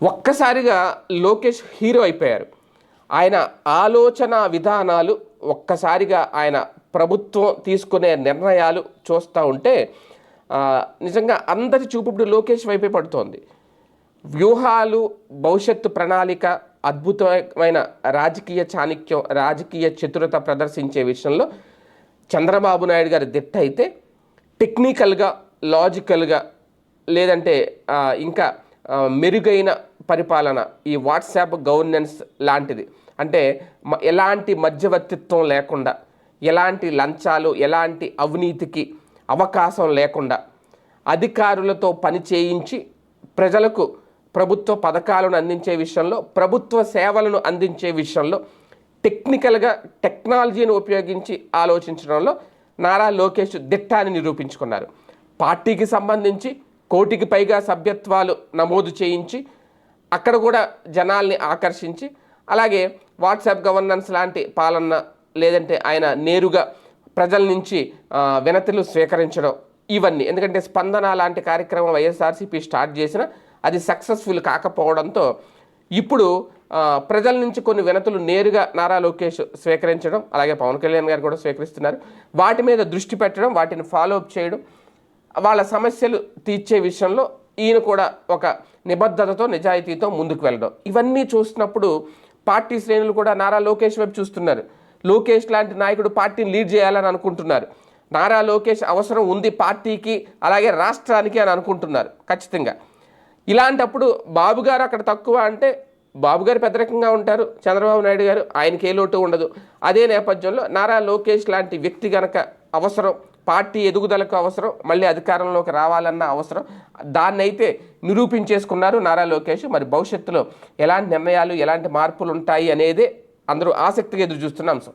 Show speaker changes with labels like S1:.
S1: ఒక్కసారిగా లోకేష్ హీరో అయిపోయారు. ఆయన ఆలోచన విధానాలు ఒక్కసారిగా ఆయన ప్రభుత్వం తీసుకునే నిర్ణయాలు చూస్తూ ఉంటే నిజంగా అందరి చూపు ఇప్పుడు లోకేష్ వైపే పడుతోంది. వ్యూహాలు, భవిష్యత్తు ప్రణాళిక, అద్భుతమైన రాజకీయ చాణక్యం, రాజకీయ చతురత ప్రదర్శించే విషయంలో చంద్రబాబు నాయుడు గారి దిట్ట అయితే, టెక్నికల్గా, లాజికల్గా, లేదంటే ఇంకా మెరుగైన పరిపాలన, ఈ వాట్సాప్ గవర్నెన్స్ లాంటిది, అంటే ఎలాంటి మధ్యవర్తిత్వం లేకుండా, ఎలాంటి లంచాలు, ఎలాంటి అవినీతికి అవకాశం లేకుండా అధికారులతో పని చేయించి ప్రజలకు ప్రభుత్వ పథకాలను అందించే విషయంలో, ప్రభుత్వ సేవలను అందించే విషయంలో టెక్నికల్గా టెక్నాలజీని ఉపయోగించి ఆలోచించడంలో నారా లోకేష్ దిట్టాన్ని నిరూపించుకున్నారు. పార్టీకి సంబంధించి 1 కోటికి పైగా సభ్యత్వాలు నమోదు చేయించి అక్కడ కూడా జనాల్ని ఆకర్షించి, అలాగే వాట్సాప్ గవర్నెన్స్ లాంటి పాలన, లేదంటే ఆయన నేరుగా ప్రజల నుంచి వినతులు స్వీకరించడం, ఇవన్నీ. ఎందుకంటే స్పందన లాంటి కార్యక్రమం వైఎస్ఆర్సీపీ స్టార్ట్ చేసిన అది సక్సెస్ఫుల్ కాకపోవడంతో ఇప్పుడు ప్రజల నుంచి కొన్ని వినతులు నేరుగా నారా లోకేష్ స్వీకరించడం, అలాగే పవన్ కళ్యాణ్ గారు కూడా స్వీకరిస్తున్నారు. వాటి మీద దృష్టి పెట్టడం, వాటిని ఫాలోఅప్ చేయడం, వాళ్ళ సమస్యలు తీర్చే విషయంలో ఈయన కూడా ఒక నిబద్ధతతో, నిజాయితీతో ముందుకు వెళ్ళడం, ఇవన్నీ చూసినప్పుడు పార్టీ శ్రేణులు కూడా నారా లోకేష్ వైపు చూస్తున్నారు. లోకేష్ లాంటి నాయకుడు పార్టీని లీడ్ చేయాలని అనుకుంటున్నారు. నారా లోకేష్ అవసరం ఉంది పార్టీకి, అలాగే రాష్ట్రానికి అని అనుకుంటున్నారు ఖచ్చితంగా. ఇలాంటప్పుడు బాబు గారు అక్కడ తక్కువ అంటే, బాబు గారు పెద్ద రకంగా ఉంటారు, చంద్రబాబు నాయుడు గారు, ఆయనకి ఏ లోటు ఉండదు. అదే నేపథ్యంలో నారా లోకేష్ లాంటి వ్యక్తి గనక అవసరం, పార్టీ ఎదుగుదలకు అవసరం, మళ్ళీ అధికారంలోకి రావాలన్న అవసరం, దాన్నైతే నిరూపించేసుకున్నారు నారా లోకేష్. మరి భవిష్యత్తులో ఎలాంటి నిర్ణయాలు, ఎలాంటి మార్పులు ఉంటాయి అనేదే అందరూ ఆసక్తిగా ఎదురు చూస్తున్న అంశం.